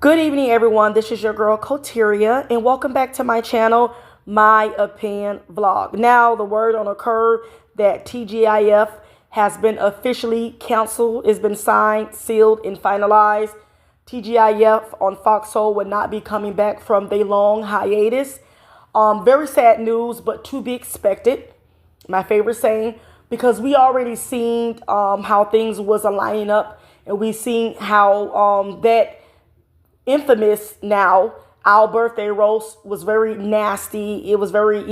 Good evening, everyone. This is your girl, Coteria, and welcome back to my channel, My Opinion Vlog. Now, the word on occur that TGIF has been officially canceled. It's been signed, sealed, and finalized. TGIF on Foxhole will not be coming back from their long hiatus. Very sad news, but to be expected. My favorite saying, because we already seen how things was lining up, and we seen how that infamous now, our birthday roast was very nasty. It was very,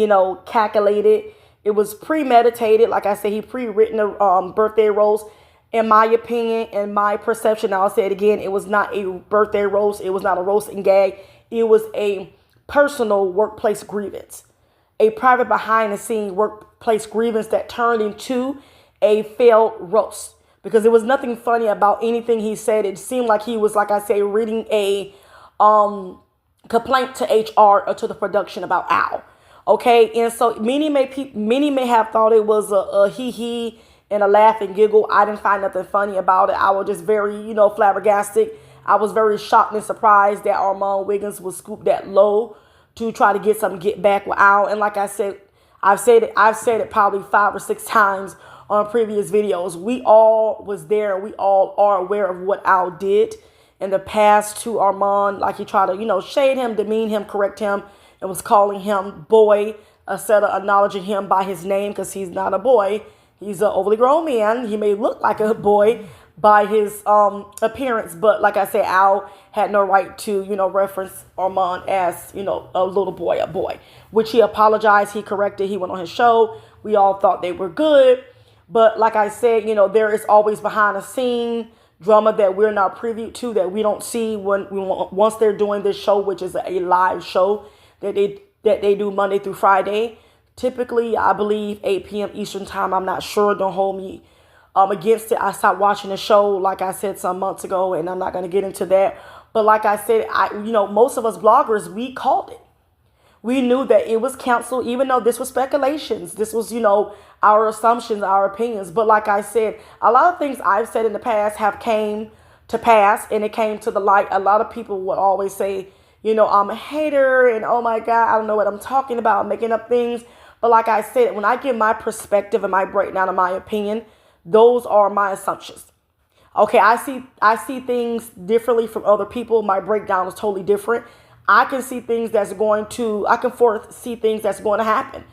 calculated. It was premeditated. Like I said, he pre-written a birthday roast. In my opinion, in my perception, I'll say it again, it was not a birthday roast. It was not a roast and gag. It was a personal workplace grievance. A private behind-the-scenes workplace grievance that turned into a failed roast. Because there was nothing funny about anything he said. It seemed like he was, like I say, reading a complaint to HR or to the production about Al. Okay, and so many may have thought it was a hee and a laugh and giggle. I didn't find nothing funny about it. I was just very, flabbergasted. I was very shocked and surprised that Armon Wiggins was scooped that low to try to get back with Al. And like I said, I've said it probably 5 or 6 times on previous videos. We all was there. We all are aware of what Al did in the past to Armon. Like he tried to, shade him, demean him, correct him, and was calling him boy instead of acknowledging him by his name, because he's not a boy. He's an overly grown man. He may look like a boy by his appearance, but like I said, Al had no right to, reference Armon as, a little boy, a boy, which he apologized. He corrected. He went on his show. We all thought they were good. But like I said, there is always behind the scene drama that we're not privy to, that we don't see once they're doing this show, which is a live show that they do Monday through Friday. Typically, I believe 8 p.m. Eastern time. I'm not sure. Don't hold me against it. I stopped watching the show, like I said, some months ago, and I'm not going to get into that. But like I said, most of us bloggers, we called it. We knew that it was canceled, even though this was speculations. This was, our assumptions, our opinions. But like I said, a lot of things I've said in the past have came to pass, and it came to the light. A lot of people would always say, I'm a hater, and oh my God, I don't know what I'm talking about, I'm making up things. But like I said, when I give my perspective and my breakdown of my opinion, those are my assumptions. Okay, I see things differently from other people. My breakdown is totally different. I can see things I can foresee things that's going to happen.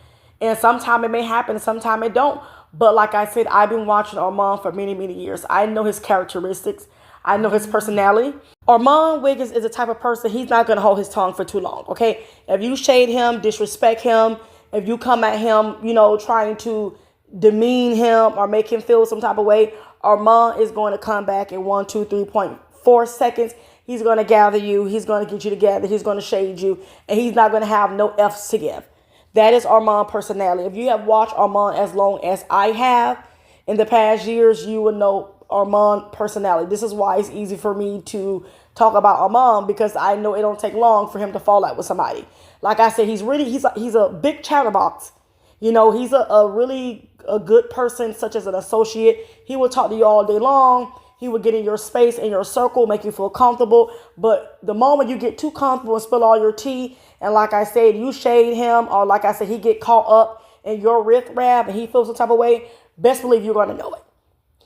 And sometime it may happen, sometime it don't. But like I said, I've been watching Armon for many, many years. I know his characteristics. I know his personality. Armon Wiggins is the type of person, he's not going to hold his tongue for too long, okay? If you shade him, disrespect him, if you come at him, trying to demean him or make him feel some type of way, Armon is going to come back in 3.4 seconds. He's going to gather you. He's going to get you together. He's going to shade you. And he's not going to have no F's to give. That is Armon personality. If you have watched Armon as long as I have in the past years, you will know Armon personality. This is why it's easy for me to talk about Armon, because I know it don't take long for him to fall out with somebody. Like I said, he's a big chatterbox. He's a really good person, such as an associate. He will talk to you all day long. He will get in your space, in your circle, make you feel comfortable. But the moment you get too comfortable and spill all your tea, and like I said, you shade him, or like I said, he get caught up in your riff-raff and he feels some type of way, best believe you're going to know it.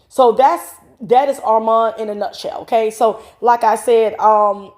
So that is Armon in a nutshell, okay? So like I said, I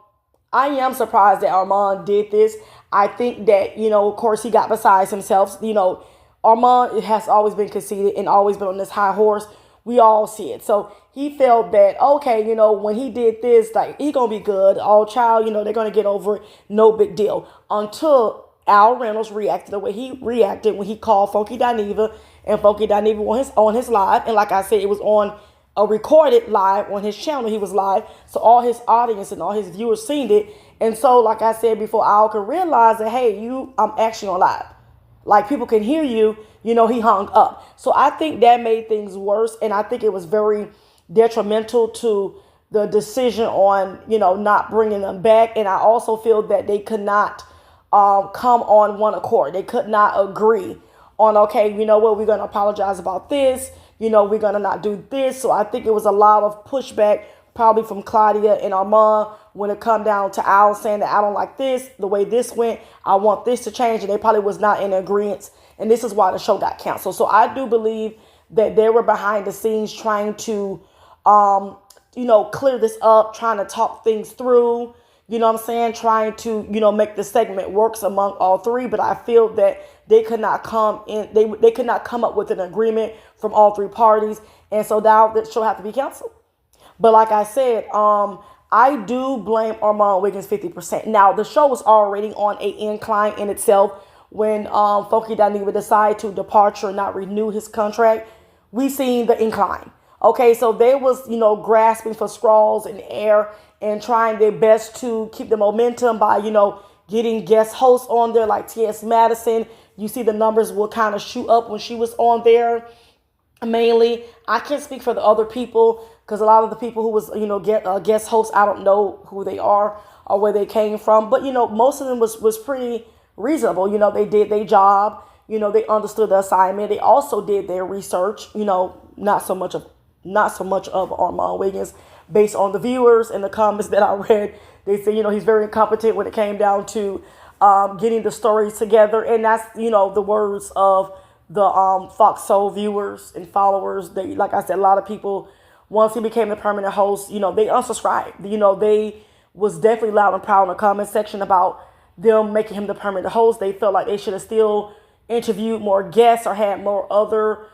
am surprised that Armon did this. I think that, of course, he got beside himself. Armon has always been conceited and always been on this high horse. We all see it. So he felt that, okay, when he did this, like, he going to be good. All child, they're going to get over it. No big deal. Until Al Reynolds reacted the way he reacted when he called Funky Dineva, and Funky Dineva on his live. And like I said, it was on a recorded live on his channel. He was live. So all his audience and all his viewers seen it. And so, like I said before, Al could realize that, hey, I'm actually on live. Like, people can hear you, he hung up. So I think that made things worse. And I think it was very detrimental to the decision on, not bringing them back. And I also feel that they could not come on one accord. They could not agree on, okay, we're going to apologize about this. We're going to not do this. So I think it was a lot of pushback, probably from Claudia and Armon when it come down to Al saying that I don't like this, the way this went, I want this to change, and they probably was not in agreement, and this is why the show got canceled. So I do believe that they were behind the scenes trying to, clear this up, trying to talk things through, you know what I'm saying, trying to, make the segment works among all three. But I feel that they could not come in, they could not come up with an agreement from all three parties, and so now the show have to be canceled. But like I said, I do blame Armon Wiggins 50%. Now, the show was already on an incline in itself when Funky Dineva decided to departure and not renew his contract. We seen the incline. Okay, so they was, grasping for straws in the air and trying their best to keep the momentum by, getting guest hosts on there like T.S. Madison. You see the numbers will kind of shoot up when she was on there. Mainly, I can't speak for the other people because a lot of the people who was, guest hosts, I don't know who they are or where they came from. But, most of them was pretty reasonable. They did their job. They understood the assignment. They also did their research, not so much of Armon Wiggins based on the viewers and the comments that I read. They say, he's very incompetent when it came down to getting the stories together. And that's, the words of the Fox Soul viewers and followers. They, like I said, a lot of people, once he became the permanent host, they unsubscribed. They was definitely loud and proud in the comment section about them making him the permanent host. They felt like they should have still interviewed more guests or had more other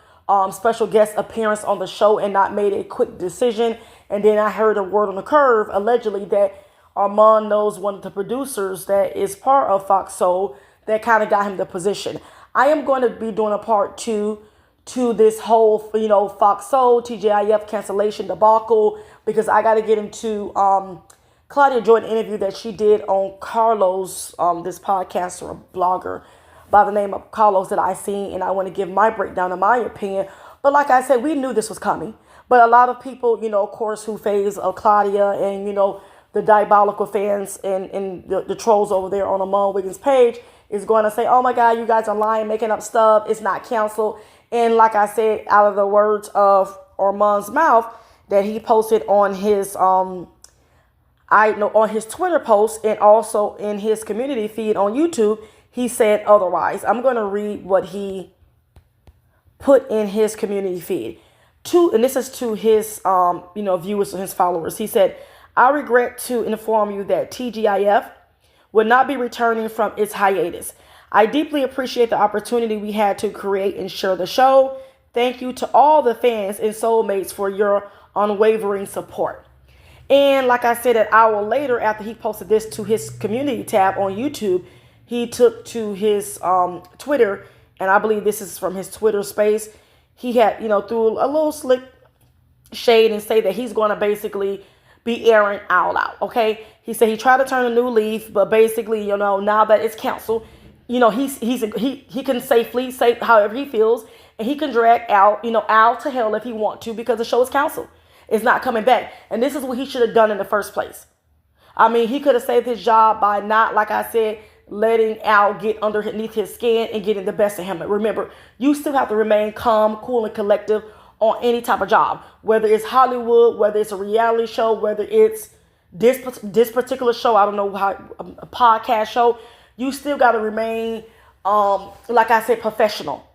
special guest appearance on the show and not made a quick decision. And then I heard a word on the curve, allegedly, that Armon knows one of the producers that is part of Fox Soul that kind of got him the position. I am going to be doing a part 2 to this whole, Fox Soul, TGIF cancellation debacle, because I got to get into Claudia Jordan interview that she did on Carlos, this podcaster, a blogger by the name of Carlos that I seen, and I want to give my breakdown of my opinion. But like I said, we knew this was coming. But a lot of people, of course, who phase of Claudia and, the diabolical fans and the trolls over there on Armon Wiggins' page is going to say, oh my God, you guys are lying, making up stuff. It's not canceled. And like I said, out of the words of Armon's mouth that he posted on his on his Twitter post and also in his community feed on YouTube, he said otherwise. I'm going to read what he put in his community feed. And this is to his viewers and his followers. He said, I regret to inform you that TGIF will not be returning from its hiatus. I deeply appreciate the opportunity we had to create and share the show. Thank you to all the fans and soulmates for your unwavering support. And like I said, an hour later, after he posted this to his community tab on YouTube, he took to his Twitter, and I believe this is from his Twitter space. He had, threw a little slick shade and say that he's going to basically be airing all out, okay? He said he tried to turn a new leaf, but basically, now that it's canceled, he can safely say however he feels, and he can drag out, Al to hell if he want to, because the show is canceled. It's not coming back. And this is what he should have done in the first place. I mean, he could have saved his job by not, like I said, letting Al get underneath his skin and getting the best of him. But remember, you still have to remain calm, cool, and collective on any type of job, whether it's Hollywood, whether it's a reality show, whether it's this particular show, I don't know how, a podcast show. You still got to remain, like I said, professional.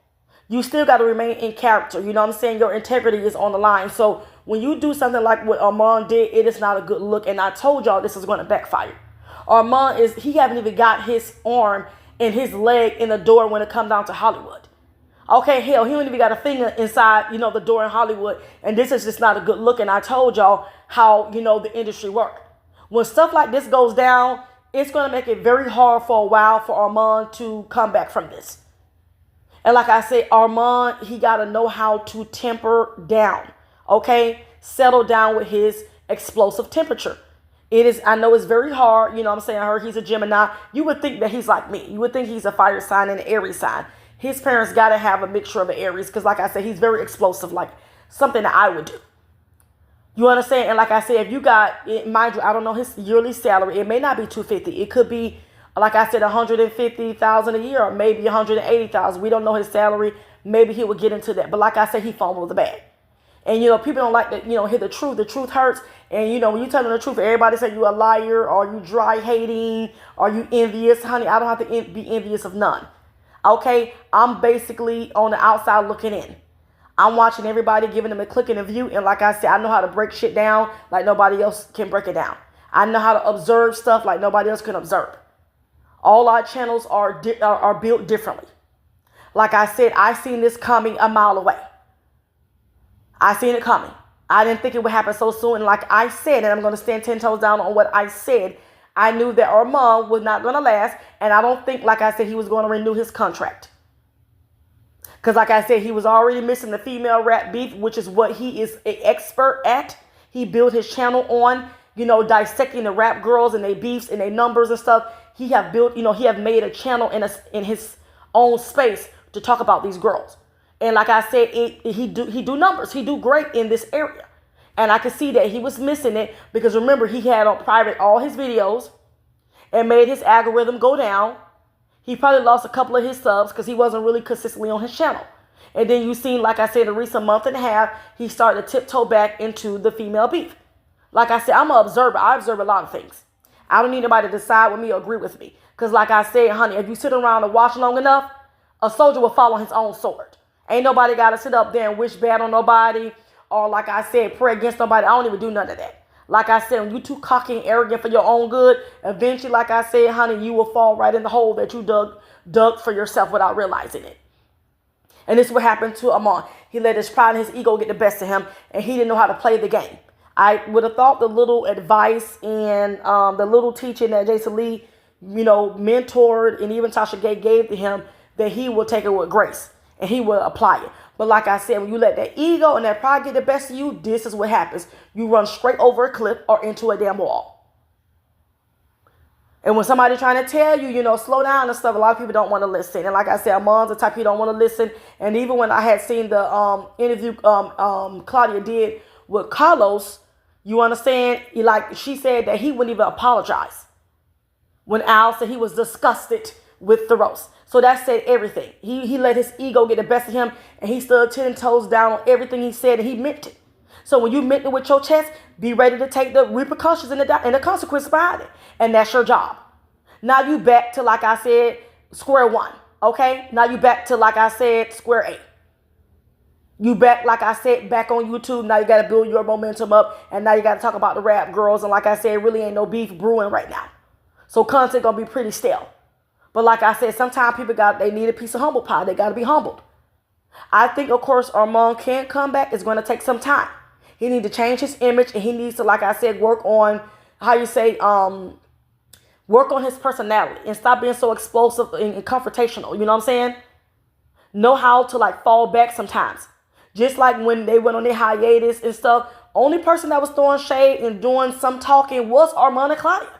You still got to remain in character. You know what I'm saying? Your integrity is on the line. So when you do something like what Armon did, it is not a good look. And I told y'all this is going to backfire. Armon he haven't even got his arm and his leg in the door when it comes down to Hollywood. Okay, hell, he don't even got a finger inside, the door in Hollywood. And this is just not a good look. And I told y'all how, the industry works. When stuff like this goes down, it's going to make it very hard for a while for Armon to come back from this. And like I said, Armon, he got to know how to temper down. Okay? Settle down with his explosive temperature. I know it's very hard. You know what I'm saying? I heard he's a Gemini. You would think that he's like me. You would think he's a fire sign and an Aries sign. His parents got to have a mixture of an Aries because, like I said, he's very explosive, like something that I would do. You understand? And like I said, if you got, mind you, I don't know his yearly salary. It may not be $250. It could be, like I said, $150,000 a year or maybe $180,000. We don't know his salary. Maybe he would get into that. But like I said, he fumbled the bag. And, people don't like to, hear the truth. The truth hurts. And you know, when you telling the truth, everybody say you a liar, or you dry hating, or you envious. Honey, I don't have to be envious of none. Okay, I'm basically on the outside looking in. I'm watching everybody, giving them a click and a view. And like I said, I know how to break shit down like nobody else can break it down. I know how to observe stuff like nobody else can observe. All our channels are built differently. Like I said, I seen this coming a mile away. I seen it coming. I didn't think it would happen so soon. And like I said, and I'm going to stand 10 toes down on what I said, I knew that Armon was not going to last. And I don't think, like I said, he was going to renew his contract. Because like I said, he was already missing the female rap beef, which is what he is an expert at. He built his channel on, you know, dissecting the rap girls and their beefs and their numbers and stuff. He have built, you know, he have made a channel in his own space to talk about these girls. And like I said, he do numbers. He do great in this area. And I could see that he was missing it because remember, he had on private all his videos and made his algorithm go down. He probably lost a couple of his subs because he wasn't really consistently on his channel. And then you seen, like I said, the recent month and a half, he started to tiptoe back into the female beef. Like I said, I'm an observer. I observe a lot of things. I don't need anybody to decide with me or agree with me. Because like I said, honey, if you sit around and watch long enough, a soldier will fall on his own sword. Ain't nobody got to sit up there and wish bad on nobody. Or like I said, pray against nobody. I don't even do none of that. Like I said, when you too cocky and arrogant for your own good, eventually, like I said, honey, you will fall right in the hole that you dug for yourself without realizing it. And this is what happened to Armon. He let his pride and his ego get the best of him, and he didn't know how to play the game. I would have thought the little advice and the little teaching that Jason Lee, you know, mentored and even Tasha Gay gave to him, that he will take it with grace and he will apply it. But like I said, when you let that ego and that pride get the best of you, this is what happens. You run straight over a cliff or into a damn wall. And when somebody trying to tell you, you know, slow down and stuff, a lot of people don't want to listen. And like I said, Armon's the type he don't want to listen. And even when I had seen the interview Claudia did with Carlos, you understand, like she said that he wouldn't even apologize when Al said he was disgusted with the roast. So that said everything. He let his ego get the best of him, and he stood 10 toes down on everything he said, and he meant it. So when you meant it with your chest, be ready to take the repercussions and the consequences behind it. And that's your job. Now you back to, like I said, square one. Okay? Now you back to, like I said, square A. You back, like I said, back on YouTube. Now you got to build your momentum up, and now you got to talk about the rap girls. And like I said, really ain't no beef brewing right now. So content going to be pretty stale. But like I said, sometimes people they need a piece of humble pie. They got to be humbled. I think, of course, Armon can't come back. It's going to take some time. He needs to change his image, and he needs to, like I said, work on, work on his personality and stop being so explosive and confrontational. You know what I'm saying? Know how to, like, fall back sometimes. Just like when they went on their hiatus and stuff, only person that was throwing shade and doing some talking was Armon and Claudia.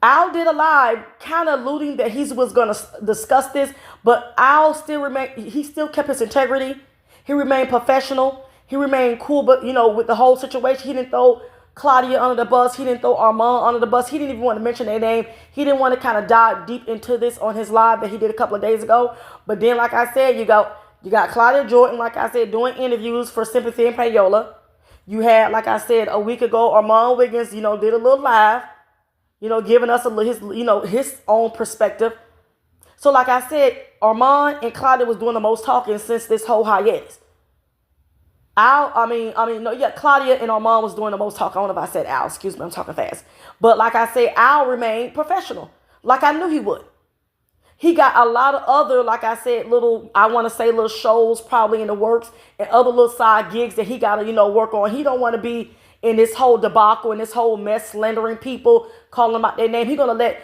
Al did a live kind of alluding that he was going to discuss this, but Al he still kept his integrity. He remained professional. He remained cool, but, you know, with the whole situation, he didn't throw Claudia under the bus. He didn't throw Armon under the bus. He didn't even want to mention their name. He didn't want to kind of dive deep into this on his live that he did a couple of days ago. But then, like I said, you got Claudia Jordan, like I said, doing interviews for Sympathy and Payola. You had, like I said, a week ago, Armon Wiggins, you know, did a little live. You know, giving us his own perspective. So like I said, Armon and Claudia was doing the most talking since this whole hiatus. Claudia and Armon was doing the most talking. I don't know if I said Al, excuse me, I'm talking fast. But like I said, Al remained professional, like I knew he would. He got a lot of other, like I said, little shows probably in the works and other little side gigs that he got to, you know, work on. He don't want to be in this whole debacle and this whole mess, slandering people, calling them out their name. He's going to let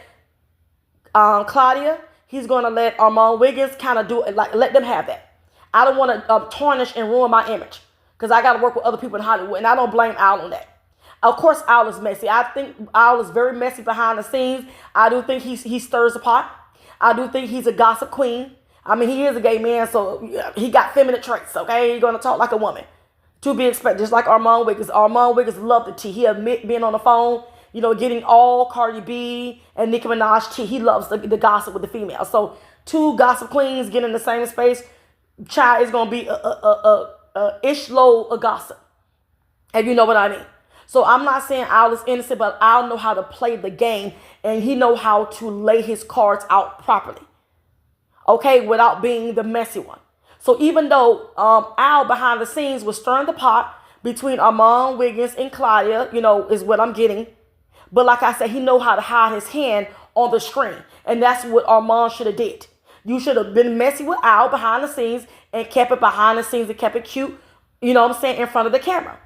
Claudia, he's going to let Armon Wiggins kind of do it, like let them have that. I don't want to tarnish and ruin my image because I got to work with other people in Hollywood, and I don't blame Al on that. Of course, Al is messy. I think Al is very messy behind the scenes. I do think he stirs the pot. I do think he's a gossip queen. I mean, he is a gay man, so he got feminine traits, okay? He's going to talk like a woman. To be expected, just like Armon Wiggins. Armon Wiggins loved the tea. He admit being on the phone, you know, getting all Cardi B and Nicki Minaj tea. He loves the gossip with the female. So two gossip queens get in the same space. Child is going to be a ish load of gossip. And you know what I mean. So I'm not saying Al is innocent, but Al know how to play the game, and he know how to lay his cards out properly, okay, without being the messy one. So even though Al behind the scenes was stirring the pot between Armon Wiggins and Claudia, is what I'm getting. But like I said, he know how to hide his hand on the string. And that's what Armon should have did. You should have been messy with Al behind the scenes and kept it behind the scenes and kept it cute, in front of the camera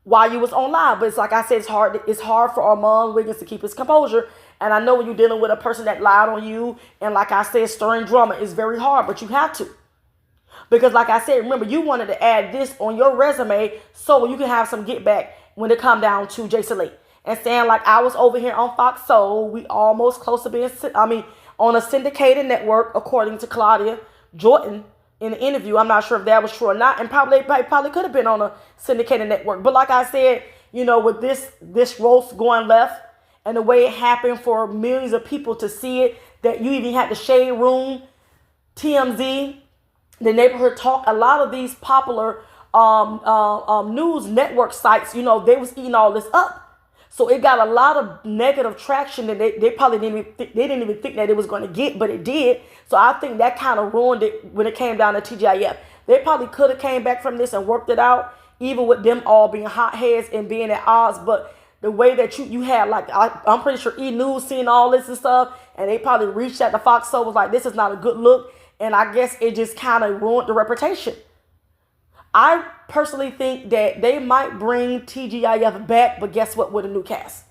while you was on live. But it's like I said, it's hard for Armon Wiggins to keep his composure. And I know when you're dealing with a person that lied on you, and like I said, stirring drama is very hard, but you have to. Because like I said, remember, you wanted to add this on your resume so you can have some get back when it come down to Jason Lee. And saying like, I was over here on Fox Soul, we almost close to being, on a syndicated network, according to Claudia Jordan in the interview. I'm not sure if that was true or not, and probably could have been on a syndicated network. But like I said, with this roast going left and the way it happened for millions of people to see it, that you even had the Shade Room, TMZ, the Neighborhood Talk, a lot of these popular news network sites, they was eating all this up. So it got a lot of negative traction that they probably didn't even think that it was going to get, but it did. So I think that kind of ruined it when it came down to TGIF. They probably could have came back from this and worked it out, even with them all being hotheads and being at odds. But the way that you had, like, I'm pretty sure E! News seeing all this and stuff, and they probably reached out to Fox Soul, was like, this is not a good look. And I guess it just kind of ruined the reputation. I personally think that they might bring TGIF back, but guess what, with a new cast.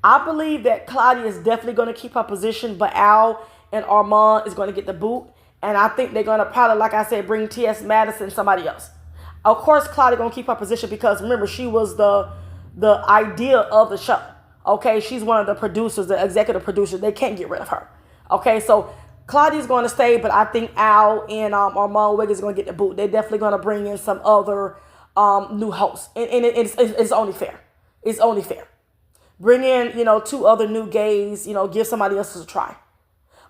I believe that Claudia is definitely going to keep her position, but Al and Armon is going to get the boot. And I think they're going to probably, like I said, bring T.S. Madison, somebody else. Of course, Claudia going to keep her position because, remember, she was the idea of the show. Okay, she's one of the producers, the executive producers. They can't get rid of her. Okay, so Claudia's going to stay, but I think Al and Armon Wiggins is going to get the boot. They're definitely going to bring in some other new hosts. And it's only fair. It's only fair. Bring in, 2 other new gays, give somebody else a try.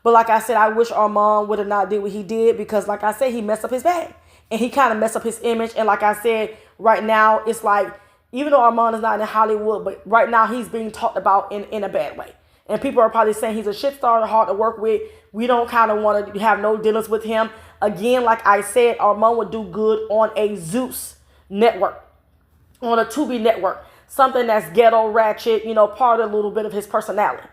But like I said, I wish Armon would have not did what he did because, like I said, he messed up his bag. And he kind of messed up his image. And like I said, right now, it's like, even though Armon is not in Hollywood, but right now he's being talked about in a bad way. And people are probably saying he's a shit star, hard to work with. We don't kind of want to have no dealings with him. Again, like I said, Armon would do good on a Zeus network, on a Tubi network. Something that's ghetto, ratchet, part of a little bit of his personality.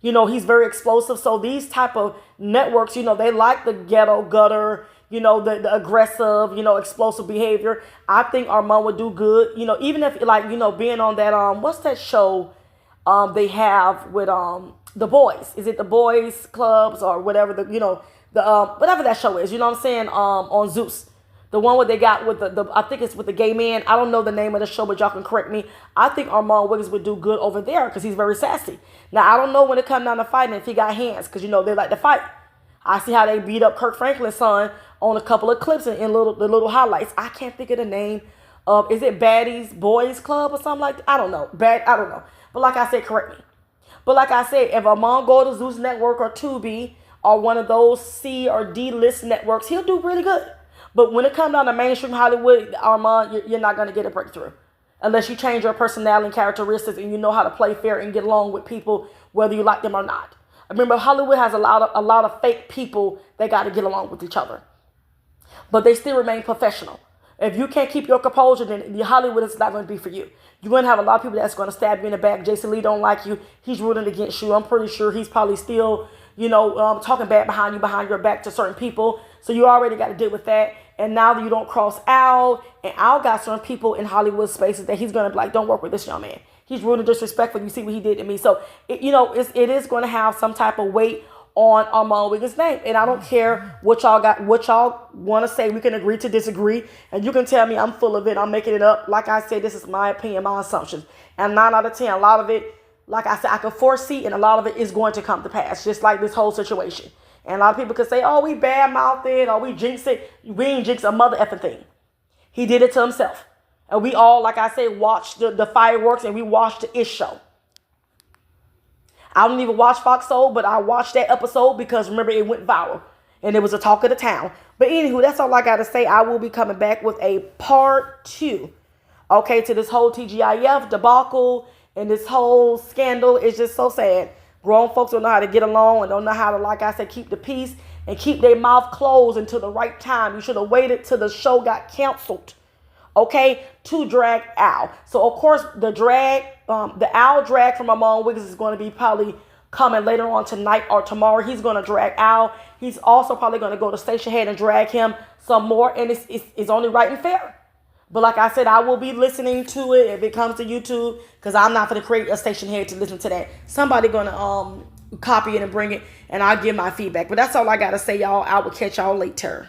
He's very explosive. So these type of networks, they like the ghetto, gutter, the aggressive, explosive behavior. I think Armon would do good, even if, like, being on that, what's that show they have with the boys? Is it the boys clubs or whatever whatever that show is, what I'm saying, on Zeus. The one where they got with the I think it's with the gay man. I don't know the name of the show, but y'all can correct me. I think Armon Wiggins would do good over there because he's very sassy. Now, I don't know when it comes down to fighting if he got hands because, they like to fight. I see how they beat up Kirk Franklin's son on a couple of clips in the little highlights. I can't think of the name of, is it Baddies Boys Club or something like that? I don't know. I don't know. But like I said, correct me. But like I said, if Armon go to Zeus Network or Tubi or one of those C or D list networks, he'll do really good. But when it comes down to mainstream Hollywood, Armon, you're not going to get a breakthrough. Unless you change your personality and characteristics and you know how to play fair and get along with people, whether you like them or not. Remember, Hollywood has a lot of fake people that got to get along with each other. But they still remain professional. If you can't keep your composure, then Hollywood is not going to be for you. You're going to have a lot of people that's going to stab you in the back. Jason Lee don't like you. He's rooting against you. I'm pretty sure he's probably still, talking bad behind you, behind your back to certain people. So you already got to deal with that. And now that you don't cross Al, and Al got certain people in Hollywood spaces that he's going to be like, don't work with this young man. He's rude and disrespectful. You see what he did to me. So, it is going to have some type of weight on Armon Wiggins' name. And I don't care what y'all want to say. We can agree to disagree. And you can tell me I'm full of it. I'm making it up. Like I said, this is my opinion, my assumptions. And 9 out of 10, a lot of it, like I said, I can foresee, and a lot of it is going to come to pass, just like this whole situation. And a lot of people could say, oh, we bad-mouthed it, or we jinx it. We ain't jinx a mother effing thing. He did it to himself. And we all, like I said, watched the fireworks, and we watched the Ish show. I don't even watch Fox Soul, but I watched that episode because, remember, it went viral. And it was a talk of the town. But anywho, that's all I got to say. I will be coming back with a part 2 Okay, to this whole TGIF debacle and this whole scandal. Is just so sad. Grown folks don't know how to get along and don't know how to, like I said, keep the peace and keep their mouth closed until the right time. You should have waited till the show got canceled, okay, to drag Al. So, of course, the Al drag from Armon Wiggins is going to be probably coming later on tonight or tomorrow. He's going to drag Al. He's also probably going to go to Station Head and drag him some more, and it's only right and fair. But like I said, I will be listening to it if it comes to YouTube, because I'm not going to create a Station Head to listen to that. Somebody going to copy it and bring it, and I'll give my feedback. But that's all I got to say, y'all. I will catch y'all later.